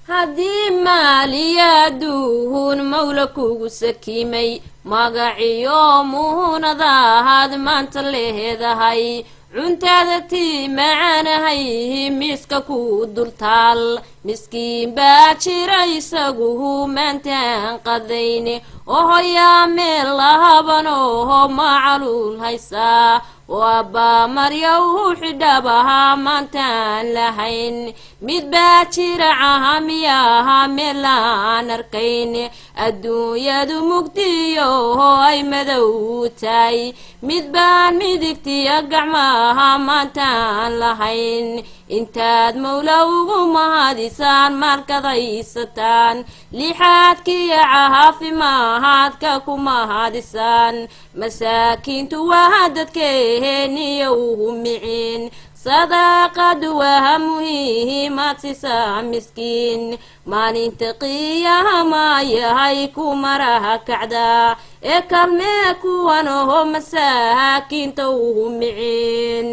هدي مالي دون مولكو سكيمي ماقعيو مهونا هاد ما انتليه هاي cuntadati macaanahay miiska ku dultaal miskiin baa jira isagu maantaan qadayne ohoyaa meel lahabano macluul haysaa waaba maryaw xidhabaha maantaan lahayn mid baa jira cahamiyaha meel aan arkayn adduunyadu mugdiyo ay madow tahay mid baan midigtiya gacmaha maantaan lahayn intaad mawlawgu mahadisaan maalkadaysataan lixaadkiya caafimaadka ku mahadisaan masaakiintu waa dadkeeniyo ugu micin sadaqadu waa muhiimad sisaa miskiin maalinta qiyaama yahay ku maraha kacda ee kalmee kuwan oo masaakiinta ugu micin